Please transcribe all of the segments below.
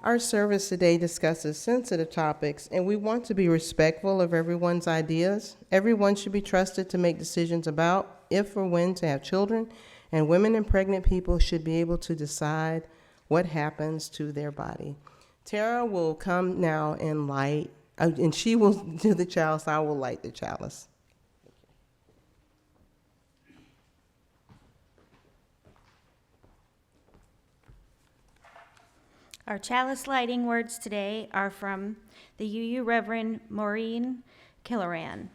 Our service today discusses sensitive topics, and we want to be respectful of everyone's ideas. Everyone should be trusted to make decisions about if or when to have children, and women and pregnant people should be able to decide what happens to their body. Tara will come now and light, and she will do the chalice. I will light the chalice. Our chalice lighting words today are from the UU Reverend Maureen Killoran.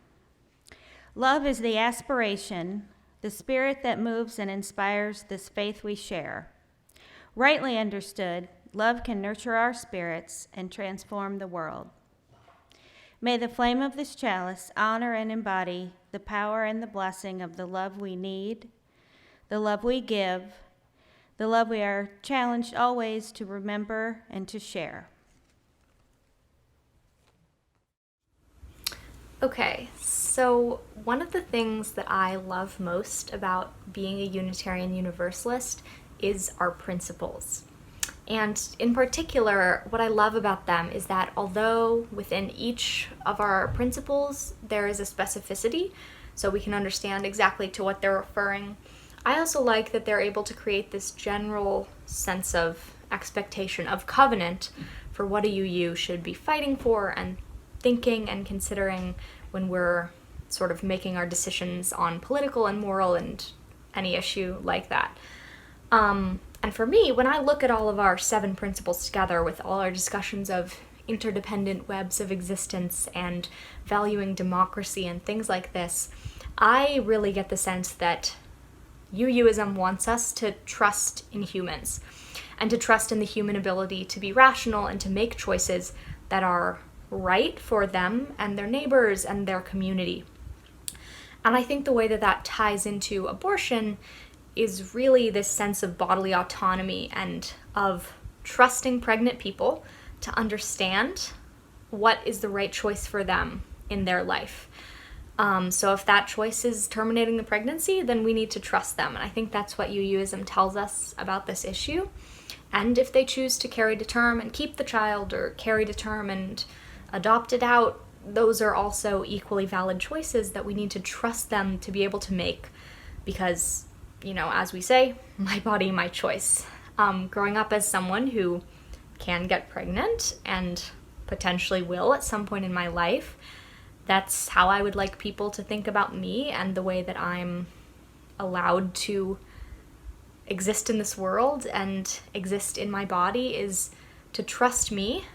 Love is the aspiration, the spirit that moves and inspires this faith we share. Rightly understood, love can nurture our spirits and transform the world. May the flame of this chalice honor and embody the power and the blessing of the love we need, the love we give, the love we are challenged always to remember and to share. Okay, so one of the things that I love most about being a Unitarian Universalist is our principles. And in particular, what I love about them is that although within each of our principles there is a specificity, so we can understand exactly to what they're referring, I also like that they're able to create this general sense of expectation of covenant for what a UU should be fighting for and thinking and considering when we're sort of making our decisions on political and moral and any issue like that. And for me, when I look at all of our 7 principles together with all our discussions of interdependent webs of existence and valuing democracy and things like this, I really get the sense that UUism wants us to trust in humans and to trust in the human ability to be rational and to make choices that are right for them and their neighbors and their community. And I think the way that that ties into abortion is really this sense of bodily autonomy and of trusting pregnant people to understand what is the right choice for them in their life. So if that choice is terminating the pregnancy, then we need to trust them. And I think that's what UUism tells us about this issue. And if they choose to carry to term and keep the child or carry to term and adopt it out, those are also equally valid choices that we need to trust them to be able to make because, you know, as we say, my body, my choice. Growing up as someone who can get pregnant and potentially will at some point in my life, that's how I would like people to think about me and the way that I'm allowed to exist in this world and exist in my body is to trust me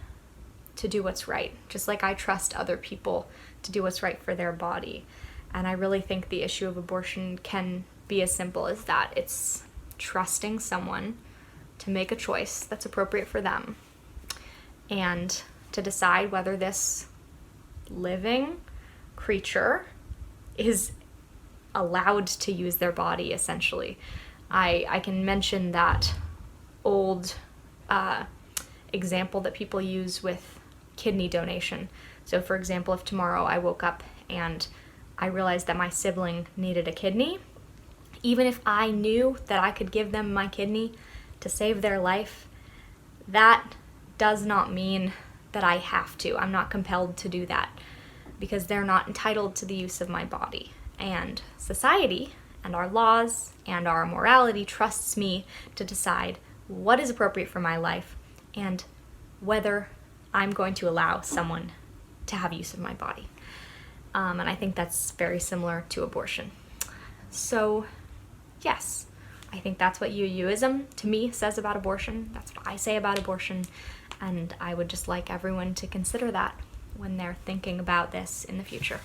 to do what's right, just like I trust other people to do what's right for their body. And I really think the issue of abortion can be as simple as that. It's trusting someone to make a choice that's appropriate for them and to decide whether this living creature is allowed to use their body, essentially. I can mention that old example that people use with kidney donation. So for example, if tomorrow I woke up and I realized that my sibling needed a kidney, even if I knew that I could give them my kidney to save their life, that does not mean that I have to. I'm not compelled to do that because they're not entitled to the use of my body. And society and our laws and our morality trusts me to decide what is appropriate for my life and whether I'm going to allow someone to have use of my body. And I think that's very similar to abortion. So, yes, I think that's what UUism to me says about abortion. That's what I say about abortion. And I would just like everyone to consider that when they're thinking about this in the future.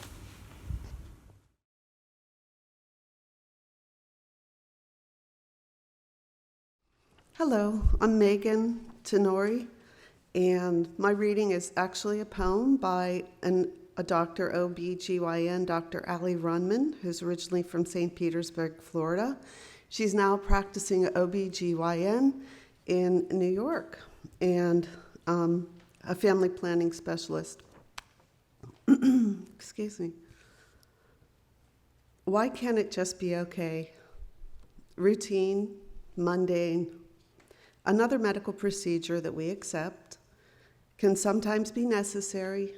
Hello, I'm Megan Tenore, and my reading is actually a poem by a Dr. OB-GYN, Dr. Ali Runman, who's originally from St. Petersburg, Florida. She's now practicing OB-GYN in New York and a family planning specialist. Excuse me. Why can't it just be okay? Routine, mundane, another medical procedure that we accept, can sometimes be necessary,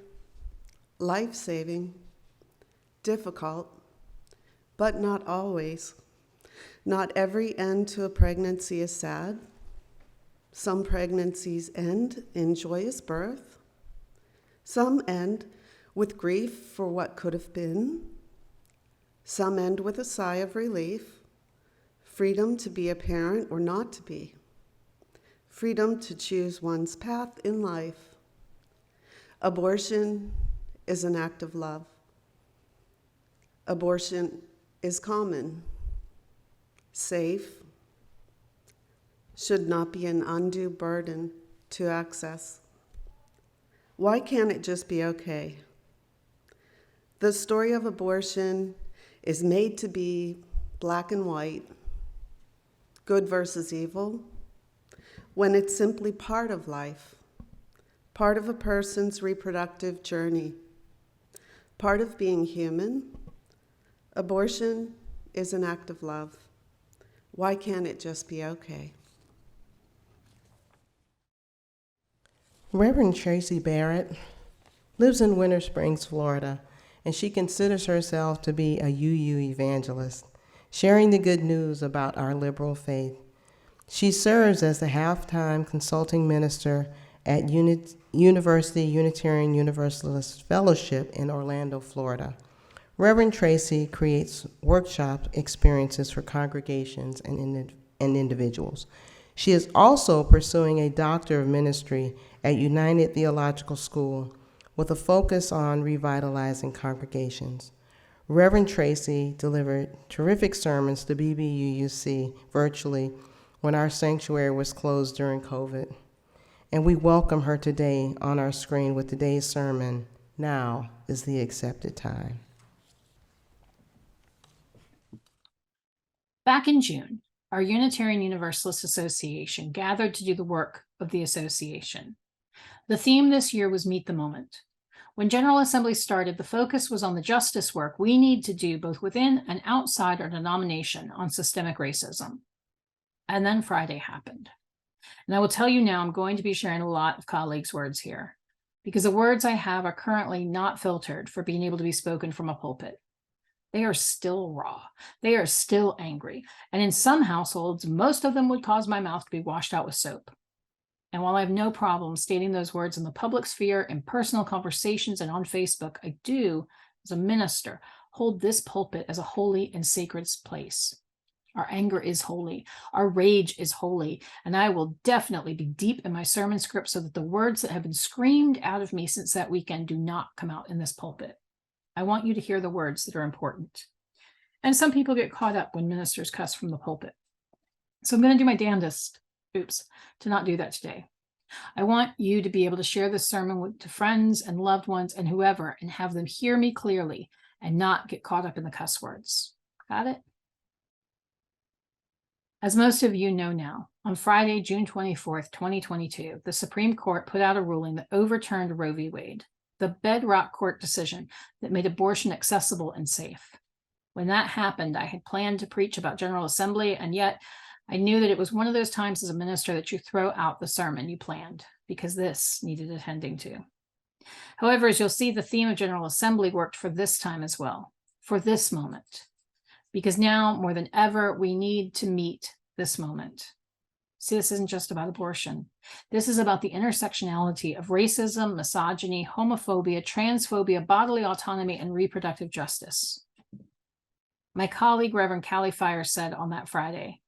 life-saving, difficult, but not always. Not every end to a pregnancy is sad. Some pregnancies end in joyous birth. Some end with grief for what could have been. Some end with a sigh of relief, freedom to be a parent or not to be, freedom to choose one's path in life. Abortion is an act of love. Abortion is common, safe, should not be an undue burden to access. Why can't it just be okay? The story of abortion is made to be black and white, good versus evil, when it's simply part of life, part of a person's reproductive journey, part of being human. Abortion is an act of love. Why can't it just be okay? Reverend Tracie Barrett lives in Winter Springs, Florida, and she considers herself to be a UU evangelist, sharing the good news about our liberal faith. She serves as the half-time consulting minister at University Unitarian Universalist Fellowship in Orlando, Florida. Reverend Tracie creates workshop experiences for congregations and individuals. She is also pursuing a Doctor of Ministry at United Theological School with a focus on revitalizing congregations. Reverend Tracie delivered terrific sermons to BBUUC virtually when our sanctuary was closed during COVID. And we welcome her today on our screen with today's sermon, Now is the Accepted Time. Back in June, our Unitarian Universalist Association gathered to do the work of the association. The theme this year was Meet the Moment. When General Assembly started, the focus was on the justice work we need to do both within and outside our denomination on systemic racism. And then Friday happened. And I will tell you now, I'm going to be sharing a lot of colleagues' words here, because the words I have are currently not filtered for being able to be spoken from a pulpit. They are still raw. They are still angry. And in some households, most of them would cause my mouth to be washed out with soap. And while I have no problem stating those words in the public sphere, in personal conversations, and on Facebook, I do, as a minister, hold this pulpit as a holy and sacred place. Our anger is holy. Our rage is holy. And I will definitely be deep in my sermon script so that the words that have been screamed out of me since that weekend do not come out in this pulpit. I want you to hear the words that are important. And some people get caught up when ministers cuss from the pulpit. So I'm going to do my damnedest, to not do that today. I want you to be able to share this sermon to friends and loved ones and whoever, and have them hear me clearly and not get caught up in the cuss words. Got it? As most of you know now, on Friday, June 24th, 2022, the Supreme Court put out a ruling that overturned Roe v. Wade, the bedrock court decision that made abortion accessible and safe. When that happened, I had planned to preach about General Assembly, and yet I knew that it was one of those times as a minister that you throw out the sermon you planned, because this needed attending to. However, as you'll see, the theme of General Assembly worked for this time as well, for this moment, because now more than ever, we need to meet this moment. See, this isn't just about abortion. This is about the intersectionality of racism, misogyny, homophobia, transphobia, bodily autonomy, and reproductive justice. My colleague, Reverend Callie Fire, said on that Friday,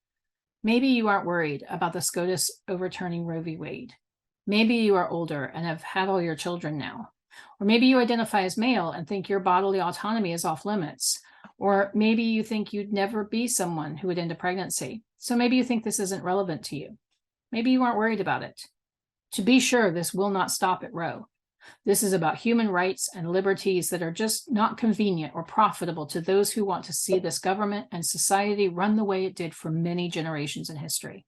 maybe you aren't worried about the SCOTUS overturning Roe v. Wade. Maybe you are older and have had all your children now. Or maybe you identify as male and think your bodily autonomy is off limits. Or maybe you think you'd never be someone who would end a pregnancy. So maybe you think this isn't relevant to you. Maybe you aren't worried about it. To be sure, this will not stop at Roe. This is about human rights and liberties that are just not convenient or profitable to those who want to see this government and society run the way it did for many generations in history.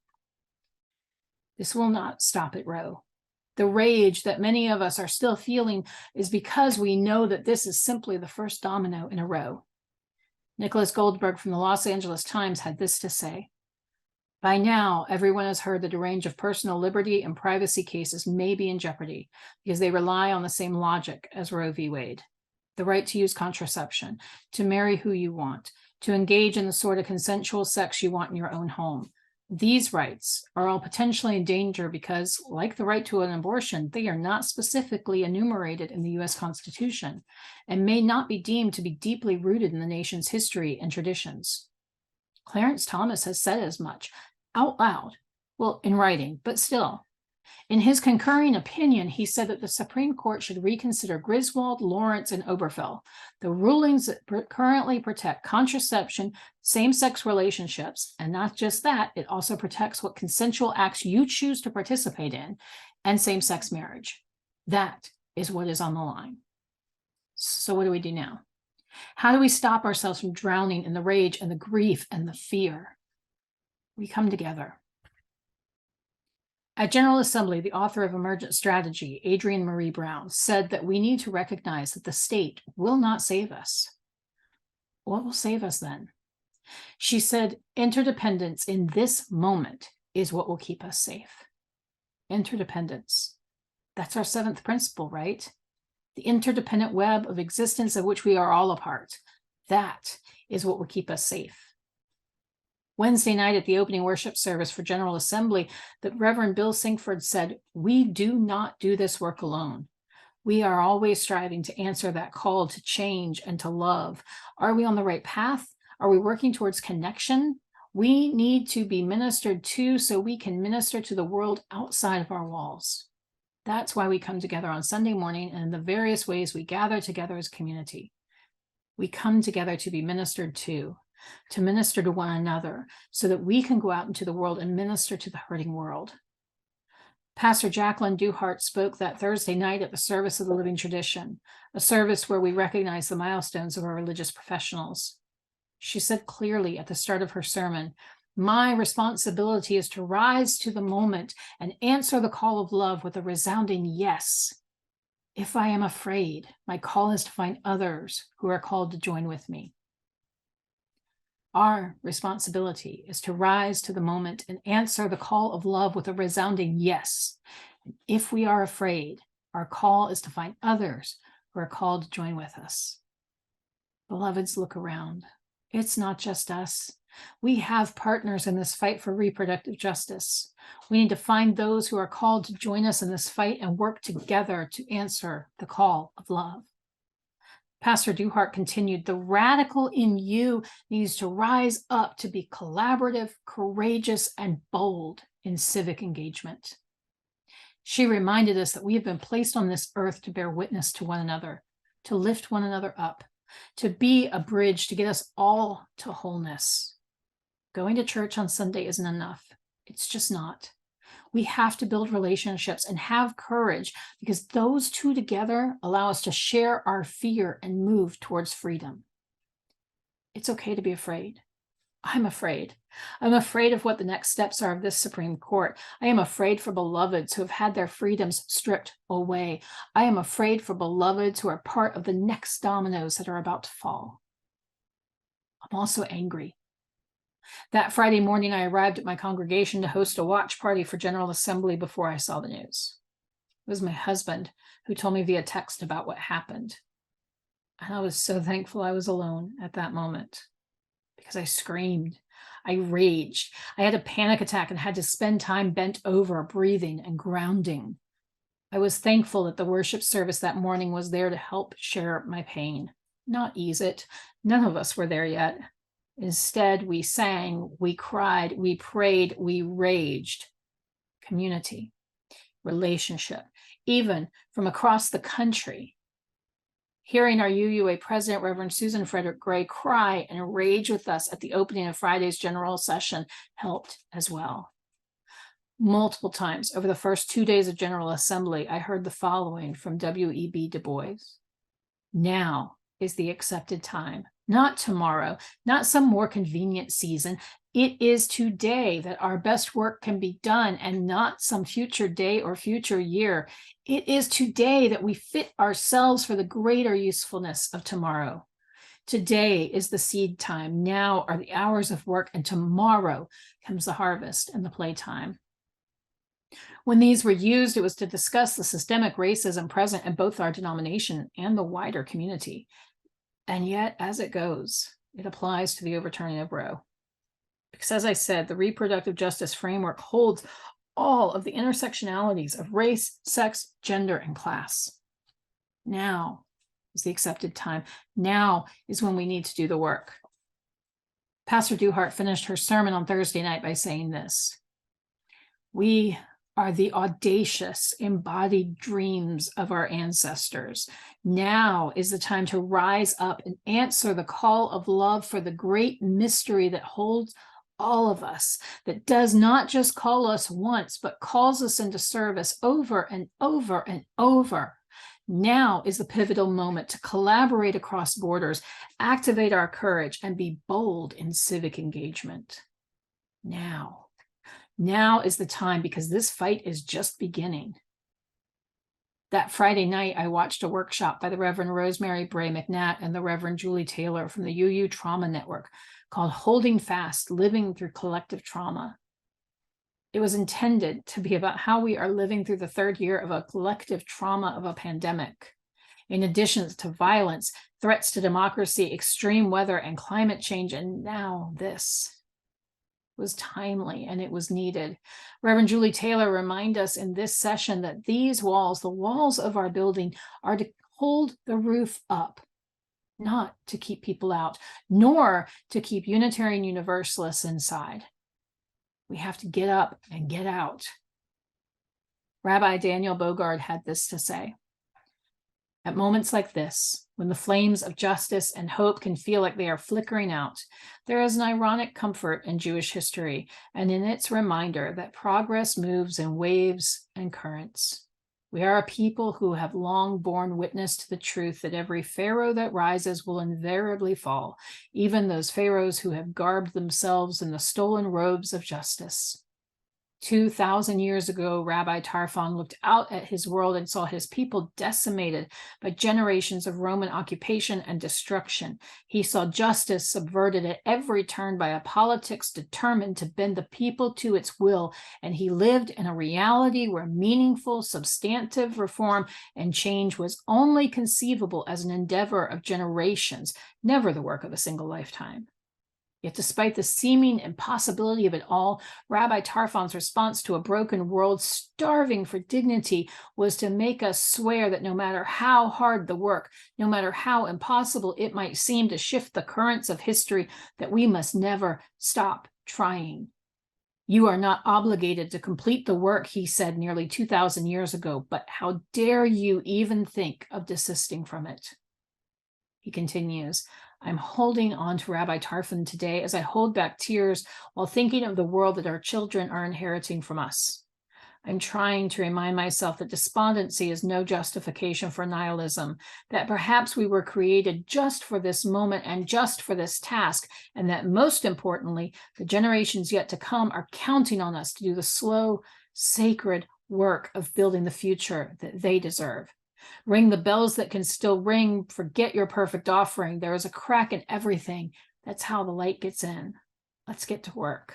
This will not stop at Roe. The rage that many of us are still feeling is because we know that this is simply the first domino in a row. Nicholas Goldberg from the Los Angeles Times had this to say: By now, everyone has heard that a range of personal liberty and privacy cases may be in jeopardy because they rely on the same logic as Roe v. Wade. The right to use contraception, to marry who you want, to engage in the sort of consensual sex you want in your own home. These rights are all potentially in danger because, like the right to an abortion, they are not specifically enumerated in the U.S. Constitution and may not be deemed to be deeply rooted in the nation's history and traditions. Clarence Thomas has said as much out loud, well, in writing, but still. In his concurring opinion, he said that the Supreme Court should reconsider Griswold, Lawrence, and Obergefell, the rulings that currently protect contraception, same-sex relationships, and not just that, it also protects what consensual acts you choose to participate in, and same-sex marriage. That is what is on the line. So what do we do now? How do we stop ourselves from drowning in the rage and the grief and the fear? We come together. At General Assembly, the author of Emergent Strategy, Adrienne Marie Brown, said that we need to recognize that the state will not save us. What will save us then? She said, interdependence in this moment is what will keep us safe. Interdependence. That's our seventh principle, right? The interdependent web of existence of which we are all a part. That is what will keep us safe. Wednesday night at the opening worship service for General Assembly, that Reverend Bill Sinkford said, we do not do this work alone. We are always striving to answer that call to change and to love. Are we on the right path? Are we working towards connection? We need to be ministered to so we can minister to the world outside of our walls. That's why we come together on Sunday morning and in the various ways we gather together as a community. We come together to be ministered to minister to one another so that we can go out into the world and minister to the hurting world. Pastor Jacqueline Duhart spoke that Thursday night at the service of the Living Tradition, a service where we recognize the milestones of our religious professionals. She said clearly at the start of her sermon, my responsibility is to rise to the moment and answer the call of love with a resounding yes. If I am afraid, my call is to find others who are called to join with me. Our responsibility is to rise to the moment and answer the call of love with a resounding yes. And if we are afraid, our call is to find others who are called to join with us. Beloveds, look around. It's not just us. We have partners in this fight for reproductive justice. We need to find those who are called to join us in this fight and work together to answer the call of love. Pastor Duhart continued, the radical in you needs to rise up to be collaborative, courageous, and bold in civic engagement. She reminded us that we have been placed on this earth to bear witness to one another, to lift one another up, to be a bridge to get us all to wholeness. Going to church on Sunday isn't enough. It's just not. We have to build relationships and have courage because those two together allow us to share our fear and move towards freedom. It's okay to be afraid. I'm afraid. I'm afraid of what the next steps are of this Supreme Court. I am afraid for beloveds who have had their freedoms stripped away. I am afraid for beloveds who are part of the next dominoes that are about to fall. I'm also angry. That Friday morning, I arrived at my congregation to host a watch party for General Assembly before I saw the news. It was my husband who told me via text about what happened. And I was so thankful I was alone at that moment because I screamed, I raged, I had a panic attack and had to spend time bent over, breathing and grounding. I was thankful that the worship service that morning was there to help share my pain, not ease it. None of us were there yet. Instead, we sang, we cried, we prayed, we raged. Community, relationship, even from across the country. Hearing our UUA president, Reverend Susan Frederick Gray, cry and rage with us at the opening of Friday's general session helped as well. Multiple times over the first 2 days of General Assembly, I heard the following from W.E.B. Du Bois. Now is the accepted time. Not tomorrow, not some more convenient season. It is today that our best work can be done and not some future day or future year. It is today that we fit ourselves for the greater usefulness of tomorrow. Today is the seed time. Now are the hours of work, and tomorrow comes the harvest and the playtime. When these were used, it was to discuss the systemic racism present in both our denomination and the wider community. And yet, as it goes, it applies to the overturning of Roe. Because as I said, the reproductive justice framework holds all of the intersectionalities of race, sex, gender, and class. Now is the accepted time. Now is when we need to do the work. Pastor Duhart finished her sermon on Thursday night by saying this: we are the audacious, embodied dreams of our ancestors. Now is the time to rise up and answer the call of love for the great mystery that holds all of us, that does not just call us once, but calls us into service over and over and over. Now is the pivotal moment to collaborate across borders, activate our courage, and be bold in civic engagement. Now is the time, because this fight is just beginning. That Friday night, I watched a workshop by the Reverend Rosemary Bray McNatt and the Reverend Julie Taylor from the UU Trauma Network called Holding Fast, Living Through Collective Trauma. It was intended to be about how we are living through the third year of a collective trauma of a pandemic. In addition to violence, threats to democracy, extreme weather, and climate change, and now this was timely and it was needed. Reverend Julie Taylor reminded us in this session that these walls, the walls of our building, are to hold the roof up, not to keep people out, nor to keep Unitarian Universalists inside. We have to get up and get out. Rabbi Daniel Bogard had this to say: at moments like this, when the flames of justice and hope can feel like they are flickering out, there is an ironic comfort in Jewish history and in its reminder that progress moves in waves and currents. We are a people who have long borne witness to the truth that every pharaoh that rises will invariably fall, even those pharaohs who have garbed themselves in the stolen robes of justice. 2,000 years ago, Rabbi Tarfon looked out at his world and saw his people decimated by generations of Roman occupation and destruction. He saw justice subverted at every turn by a politics determined to bend the people to its will, and he lived in a reality where meaningful, substantive reform and change was only conceivable as an endeavor of generations, never the work of a single lifetime. Yet despite the seeming impossibility of it all, Rabbi Tarfon's response to a broken world starving for dignity was to make us swear that no matter how hard the work, no matter how impossible it might seem to shift the currents of history, that we must never stop trying. You are not obligated to complete the work, he said nearly 2,000 years ago, but how dare you even think of desisting from it? He continues, I'm holding on to Rabbi Tarfon today as I hold back tears while thinking of the world that our children are inheriting from us. I'm trying to remind myself that despondency is no justification for nihilism, that perhaps we were created just for this moment and just for this task, and that most importantly, the generations yet to come are counting on us to do the slow, sacred work of building the future that they deserve. Ring the bells that can still ring. Forget your perfect offering. There is a crack in everything. That's how the light gets in. Let's get to work.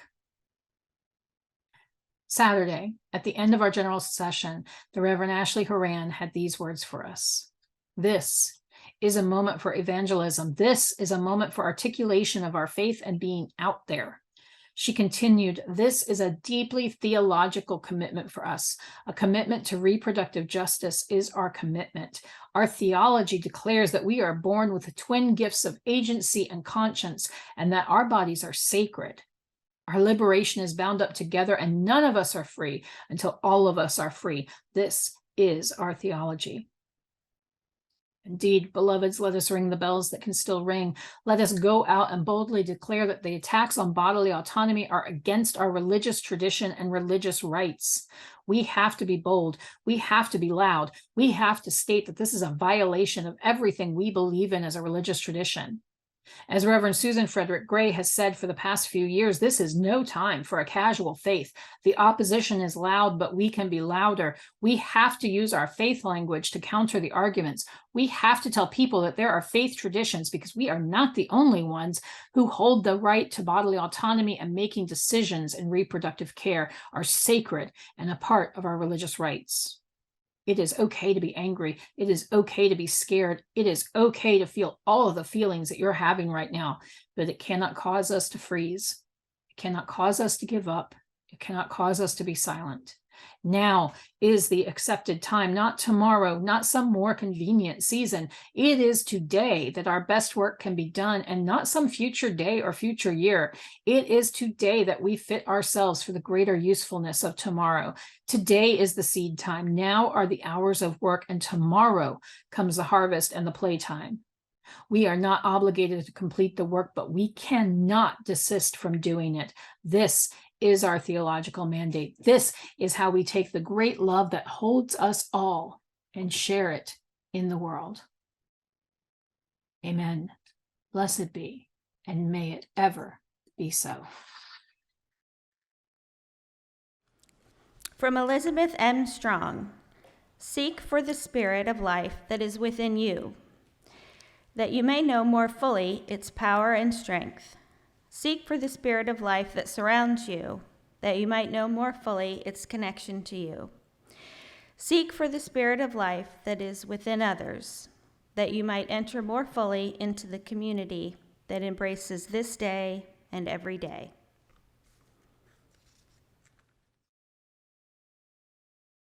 Saturday, at the end of our general session, the Reverend Ashley Horan had these words for us. This is a moment for evangelism. This is a moment for articulation of our faith and being out there. She continued, this is a deeply theological commitment for us. A commitment to reproductive justice is our commitment. Our theology declares that we are born with the twin gifts of agency and conscience, and that our bodies are sacred. Our liberation is bound up together, and none of us are free until all of us are free. This is our theology. Indeed, beloveds, let us ring the bells that can still ring. Let us go out and boldly declare that the attacks on bodily autonomy are against our religious tradition and religious rights. We have to be bold. We have to be loud. We have to state that this is a violation of everything we believe in as a religious tradition. As Reverend Susan Frederick Gray has said for the past few years, this is no time for a casual faith. The opposition is loud, but we can be louder. We have to use our faith language to counter the arguments. We have to tell people that there are faith traditions because we are not the only ones who hold the right to bodily autonomy, and making decisions in reproductive care are sacred and a part of our religious rights. It is okay to be angry. It is okay to be scared. It is okay to feel all of the feelings that you're having right now, but it cannot cause us to freeze. It cannot cause us to give up. It cannot cause us to be silent. Now is the accepted time, not tomorrow, not some more convenient season. It is today that our best work can be done, and not some future day or future year. It is today that we fit ourselves for the greater usefulness of tomorrow. Today is the seed time. Now are the hours of work, and tomorrow comes the harvest and the playtime. We are not obligated to complete the work, but we cannot desist from doing it. This is our theological mandate. This is how we take the great love that holds us all and share it in the world. Amen. Blessed be, and may it ever be so. From Elizabeth M. Strong, seek for the spirit of life that is within you, that you may know more fully its power and strength. Seek for the spirit of life that surrounds you, that you might know more fully its connection to you. Seek for the spirit of life that is within others, that you might enter more fully into the community that embraces this day and every day.